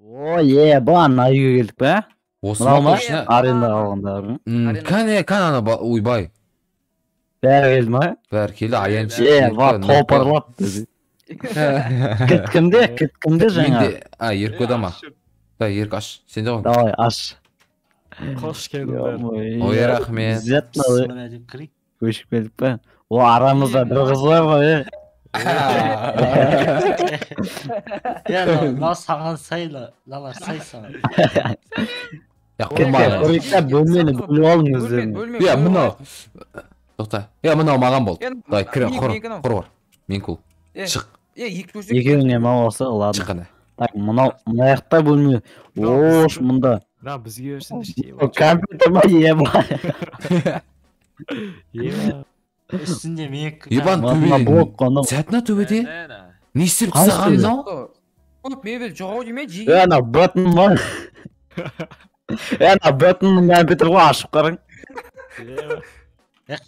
Ой, бана үйге келдік пе? Осы Мынау ма? точно. Аренда алғандардың. Кәне ана ойбай. Бәрі келді ма? Бәрі келді аяншы. Топырлап деді. Кіткімде жаңа? Еркі да ма? Да, еркі аш. Сенде ғой. Давай, аш. Қош келдіңдер. Ой, рахмет. Көшіп келдік пе? О, арамызда бір қыз бар ғой, Мынау саған сайла, мынау сай саған. Көрейікті бөлмені бөліп алың өздеріне. Мынау. Тоқта. Мынау маған болды. Давай, құр бар. Мен кул. Шық. Екеуіңе ма болса, ладно. Шыққанда. Так, мынаяқта бөлме. Ош, мұнда. Да, бізге өрсін Компьютер ма, еба. Үстінде мек. Ебан төбе. Сәтіна төбеде. Не істеп қысаған мынау? Көп мебел жоғау деме, жеге. Ана бөтін ма? Ана бөтіннің компьютер ғой, ашып қарың.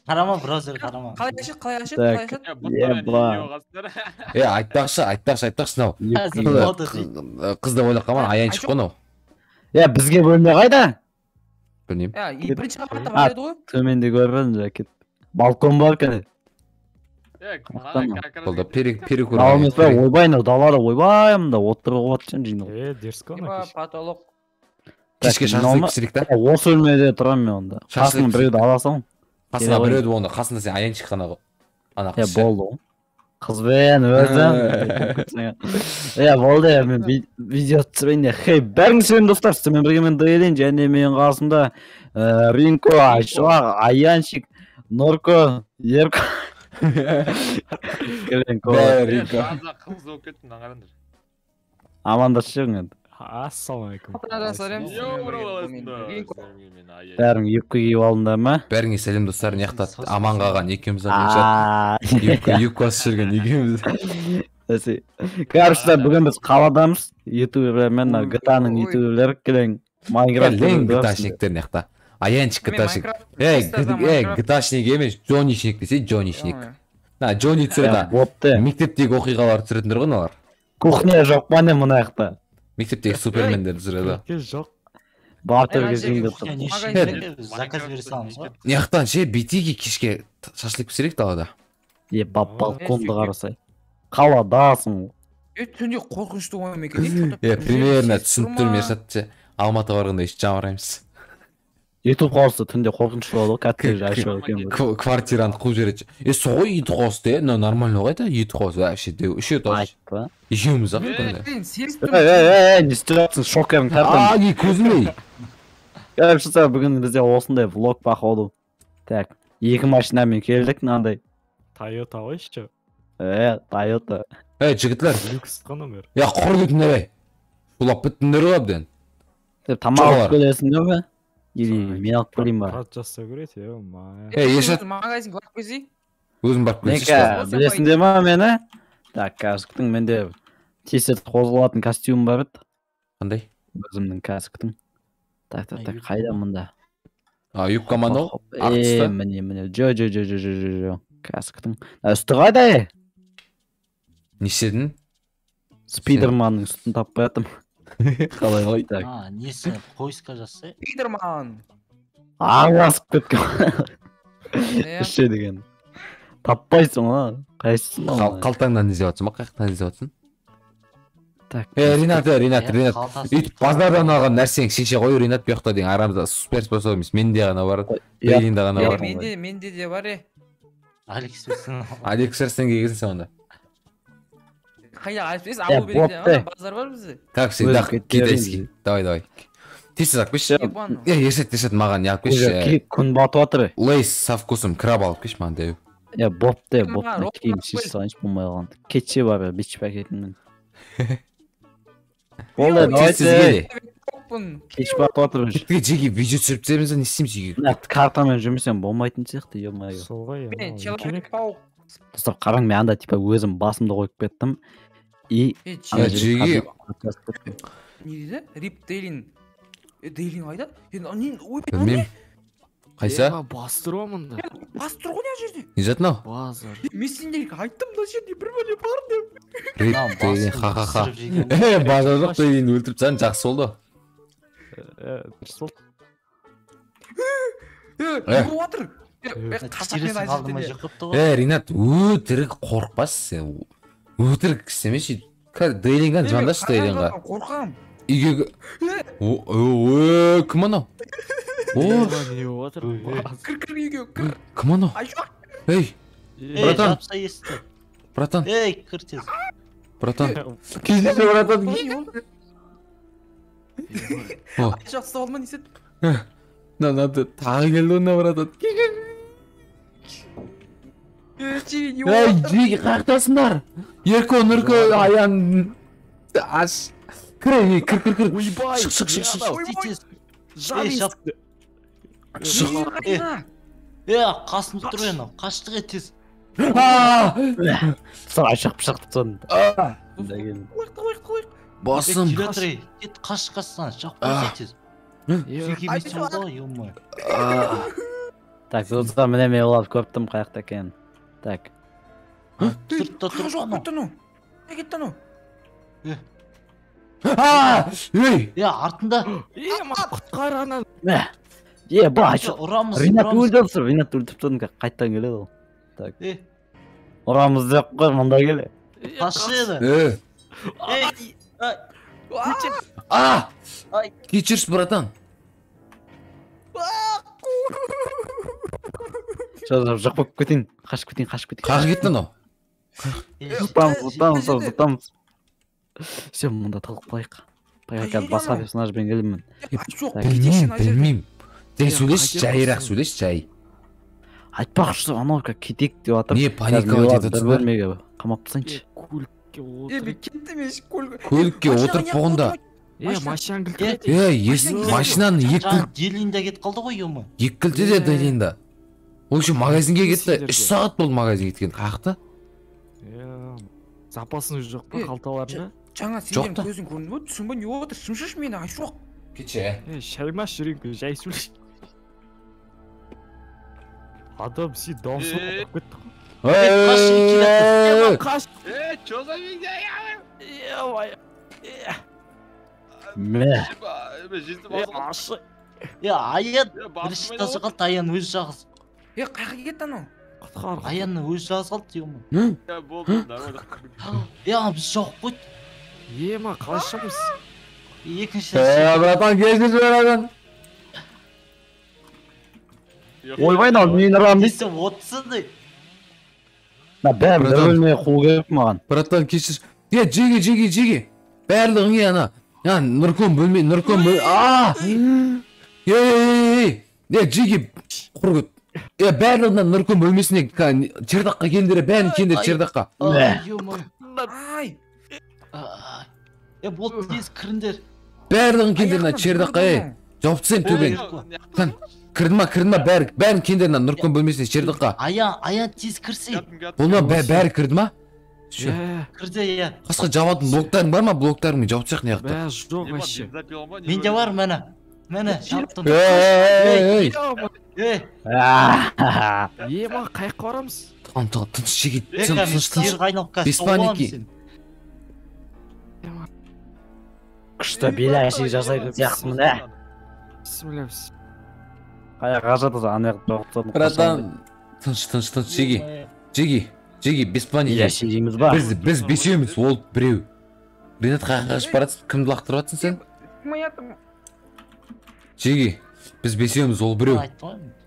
Қарама, браузер қарама. Қалай ашыт? Айтпақшы нау. Қызды ойлап қалман, аяншық қой нау. Бізге бөлме қайда? Білмейм. Бірінші қабатта бар еді ғой? Төменде көрген жәкет. Балкон бар кәне. Болды, перекур. Ойбайны, далада ойбайымда отырып отчын жинау. Дерско Потолок. Кешке шашлык пісірік та? Осы өлмеде тұрам мен онда. Қасының біреуді аласың. Қасына біреуді онда, қасында сен аян шыққана ғой. Болды ғой. Қызбен өзім. Болды, мен видео түсірейін де. Хей, бәрің сен достар, сізмен бірге мен дайелейін, және мен қасымда Ринко, Айшуақ, Аяншик, Норко, Ерко. Амандас шығың енді. Ассалаумалейкум. Бәрің юбка киіп алдыңдар ма? Бәріңе сәлем достар, неқта аман қалған екеуміз юбкасы жүрген екеуміз. Короче, бүгін біз қаладамыз. Ютуберлермен, GTA-ның ютуберлері келең. Майнкрафт GTA-шниктер неқта. Аянчик GTA-шник. GTA-шник емес, Джонишник десе, Джонишник. Джони түсіреді. Мектептегі оқиғалар түсіретіндер ғой налар. Кухня жоқ па не мұна яқта? Мектептегі суперлмендер түсіреді. Жоқ. Бартерге жеңді. Заказ бере саламыз ғой. Неқтан ше, битиге кешке шашлык пісірек далада. Балконды қарасай. Қаладасың. Түнде қорқынышты ойым екен. Примерно түсініп тұрмын Ершат. Алматы барғанда еш жамыраймыз. YouTube қауысты түнде қорқынышты болады ғой, кәттегі жайшы екен. Квартиранды қуып жібереді. Соғой YouTube қауысты, нормально ғой да, YouTube қауысты. Вообще, үшеу тауыш. Айтпа. Екеуміз ақ. Не істеп жатсың, шокерін картам. Не көзіме. Шыса, бүгін бізде осындай влог бақылау. Так, екі машинамен келдік, мынандай. Toyota ғой еще. Toyota. Жігітлер. Люкс қана бер. Құр кетіңдер ей. Шулап біттіңдер ғой әбден. Тамақ алып келесіңдер ме? Или мен алып келейін ба? Прат жасау керек, ма. Ершат. Магазинге барып келсей? Өзім барып келсейші. Білесіңдер ма мені? Так, кәсіктің менде тесет қозғалатын костюм бар еді. Қандай? Өзімнің кәсіктің. Так, қайда мұнда? Юбка мана ол? Міне. Жо. Кәсіктің. Үсті қайда е? Не істедің? Спидерманның үстін таппай атым. Қалай ғой, так. Несі, поиска жасай? Спидерман. Аңасып кеткен. Үше деген. Таппайсың ға. Қайсың ға? Қалтаңнан іздеп атсың ма? Қаяқтан іздеп атсың? Так. Ринат. Үйтіп базардан алған нәрсең шеше қой, Ринат бұяқта деген арамызда супер способ емес. Менде ғана бар. Бейлинде ғана бар. Менде де бар е. Аликсперстен келгенсің сен онда. Қайда алипсіз, ауыл береді, базар бар бізде. Так, всегда китайский. Давай. Тез алып кеш. Ершет маған не алып кеш. Күн батып жатыр. Лейс со вкусом краб алып кеш маған деу. Бопты. Кейін шеш салайыншы болмай қалған. Кетше бар, бич пакетімен. Болды, давайте. Кеш батып жатыр. Жеге видео түсіріп тіземіз, не істейміз үйге? Картамен жүрмесем болмайтын сияқты, ё-моё. Сол ғой. Человек-паук. Достар, қараң, мен анда типа өзім басымды қойып кеттім. И жеге не дейді? Рип Дейлин. Дейлин қайда? Білмеймін. Қайса? Бастыр ғой мұнда. Бастыр ғой не жерде? Не жатын ау? Базар. Мен сендерге айттым да жерде бір бөле бар деп. Рейд деген ха-ха-ха. Ысырып жеген. Бажа жоқ деген өлтіріп тастадың, жақсы болды. дұрыс болды. Ұрып отыр. Тересін алдыма жықыпты ғой. Ринат, өтірік қорықпасыз сен. Өтірік істемеші. Дейлинген жандашы Дейлинға. Қорқам. Үйге... Кім анау? Не отыр? Кір үйге кір. Кім анау? Ай жоқ. Ей, Ей, братан. жапса есті. братан, Ей, кір тез. братан. Кездесе, братан. Ай жоқ салма несет. Надо тағы келді онда, братан. Жеге не Ей, отыр? жеге қақтасындар. Ерко, Нұрко, Аян. Аш. Кір, кір. Ойбай! Шық. Тез. Жан Ей, шап. Шық. Қайна. Қасымды тұр ені. Қаштық тез. Сара шығып шықтып сонда. Қойық. Басым. Келе тұр ей. Кет қаш қасынан. Шақ қойса тез. Сүйкемейсің ғой, ема. Так, достар, міне мен оларды көптім қаяқта екен. Так. Сыртта тұр Жоқ анау. кетті анау. Не кетті анау? Ей, Артында. Құтқар анан. Бай, Ұрамыз. Ринат өлтіріпсір, Ринат өлтіріптің қайттан келеді ол. Ұрамыз деп қой, мұнда келе. Қашы еді. Ай. кешірші, братан. Жоқ болып кетейін, қашып кетейін. Қағы кетті анау? Зұтамыз. Все, мұнда талып қылайық. Қазір басқа персонажбен келемін. Жоқ. Білмеймін. Сен сөйлеш, жайырақ сөйлеш, жай. Айтпақшы, анау кетейік деп жатыр. Не паникалать етіп бір бөлмеге қамап тастайыншы. Көлікке Мен отырып. кеттім еш көлік. Көлікке отырып болғанда. Машинаң кілт. Машинаның Делинда кетіп қалды ғой, ема. екі кілті де Делинда. Ол үшін магазинге кетті. 3 сағат болды магазин кеткен. Қақты? Запасың жоқ па қалталарында? Жаңа Жоқ сенден та. көзің көрініп өт, түсің ба не отыр? Шымшыш мені, ай жоқ. Кече. Шаймаш жүрейін, жай сөйлеш. Адам сен дауысы қойып кетті ғой. Қаш! Чё за фигня? Мә. Ашы! Аян. Бірінші тасы қалды, Аян өз жағыз. Қайға кетті анау? Құтқар. Аянның өз жағыз қалды, ема. Біз жоқ қойды. Ема, қалашымыз. Екінші Братан, кешірші, братан. Ойбай, мені ұрам дейді. десе отсынды. Бәрі бір бөлмеге қол керек маған. Братан, кешірші. Жеге. Бәрлігіңе ана. Нұркон бөлме. Ей, жеге. Құрғыт. Бәрлігінен Нұркон бөлмесіне чердаққа келдері, бәрін келдері чердаққа. Ай! Болды, тез кіріндер. Бәрлігін келдеріне чердаққа, жауып тсен төбен. Кірді ма, бәрін келдеріне Нұркон бөлмесіне чердаққа. Аян тез кірсе. Бұлма бәрі кірді ма? Кірді, Қасқа жауатын блоктарың бар ма? Блоктарыңмен жауып тсақ неяқты. Бә, жоқ әше. Менде бар, мәні. Жаптым. Ей! Ема, қайыққа барамыз? Тыныш жеге. Жер қайнап қазір. Без паники. Күшті белі әшек жасайды сияқтымын, Бісмілләбіс. Қаяқ ғажады, анаяқ жоқтың. Братан, тыныш жеге, без паники. Әшегіміз бар. Біз бесеуміз, ол біреу. Ринат қашып баратсың, кімді лақтырып атсың сен? Жеге, біз бесеуміз, ол біреу.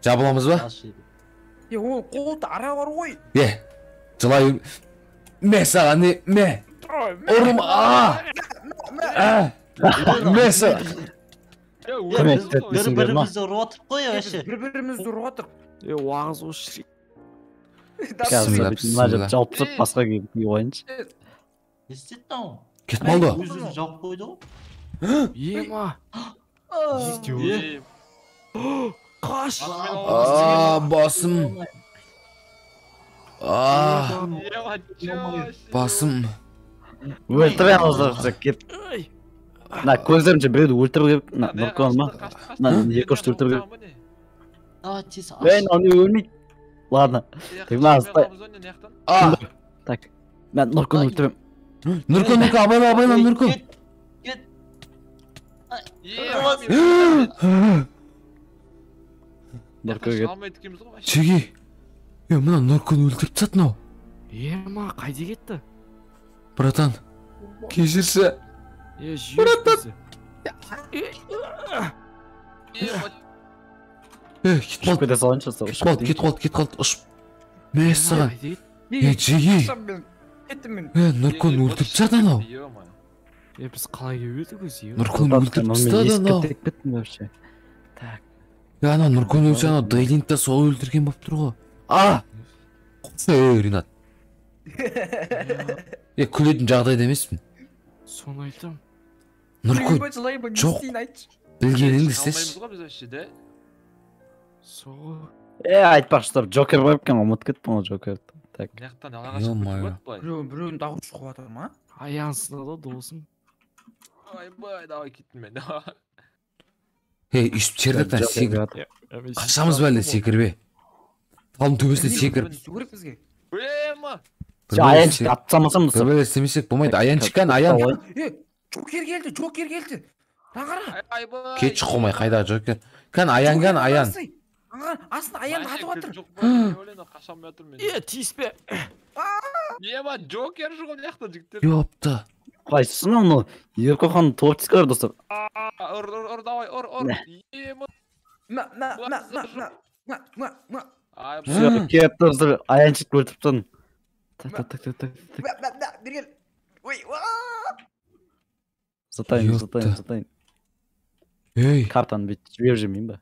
Жабыламыз ба? Ол қолды ара бар ғой. Жылай... Мә саған, мә! Ұрым, Мә саған! Бір-бірімізді ұрып отырып қой, әше. Бір-бірімізді ұрып отыр. Уағыз осы. Қазір мына жеп жауып тұрып, басқа киіп ойыншы. Естетін ау? Кетіп қалды. Өзін жауып қойды ғой. Ема. Қаш! Басым. Басым. Өлтірген ұзақ кеп. Көздерімше біреуді өлтіріп кеп. Нұркон ма? Екі-үшті өлтіріп кеп. Тез Оны өлмейді. Ладно. Так, мен Нұркон өлтіріп. Нұркүн абайла Нұркүн. Git. Нұркүн кет. Алмайды екенбіз ғой. Чеги. Мына Нұркүн өлтіріп тастады мынау. Ма қайда кетті? Братан. Кешірші. Жүйесі. Кетіп Ұшып қалды. кете салайыншы ұстап. Кетіп қалды. Ұшып. Мәссаған. Чеги. Нұркүн өлтіріп тастады анау. Біз қалай келдік өзі? Нұркүн өлтіріп тастады анау. Кеттім вообще. Так. Ана Нұркүн өлсе анау Дейлинг та сол өлтірген болып тұр ғой. Ринат. Күлетін жағдайда емеспін. Соны айтам. Нұркүн. Жоқ. Білгеніңді істеші. Алмаймыз ғой біз вообще, да? Соғы. Айтпақшылар, Джокер болып екен, ұмыт кеттім ол Джокерді. Так. Мияқтан алаға шығып кетіп былай. Біреуін дауыс шығып жатыр ма? Аяңсына да досым. Ойбай, давай кеттім мен. Үстіп чердіктен секір. Қашамыз бәлі секірбе. Талым төбесіне секір. Жүгіріп бізге. Ма? Аянчик атсамасам Бір бәлі істемесек болмайды. Аянчикан, аян. Джокер келді. Ағара. Айбай. Кетші қомай қайда Джокер. Кән аян. Астында аянды атып жатыр. Қашам жатыр мен. Тиіспе. Ма, Джокер жоқ мияқта жігіттер. Ёпта. Қайсысын оны? Еркохан топчикалар достар. Ұр, давай, ұр. Кеп достар, аянчик өлтіріп тастадым. Так. Бергел. Ой, Затайын. Ей. Картаны бүйтіп жіберіп жүрмейін ба?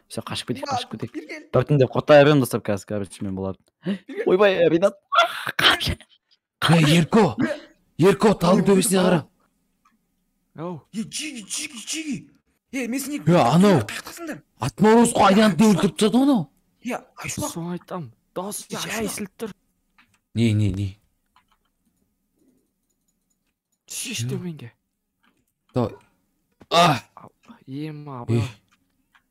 Все, қашып кетейік. Біртіндеп құртай беремін достар, қазір, короче, мен болады. Ойбай, Ринат. Ерко, талым төбесіне қара. Ау. Чиги. Мен сені... Анау. Атморозқы аянды өлтіріп тастады анау. Айшуақ. Соны айтам. Дауыс жай сіліп тұр. Не? Шеш төменге. Давай. Абай.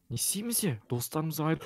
Не істейміз е? Достарымызға айып.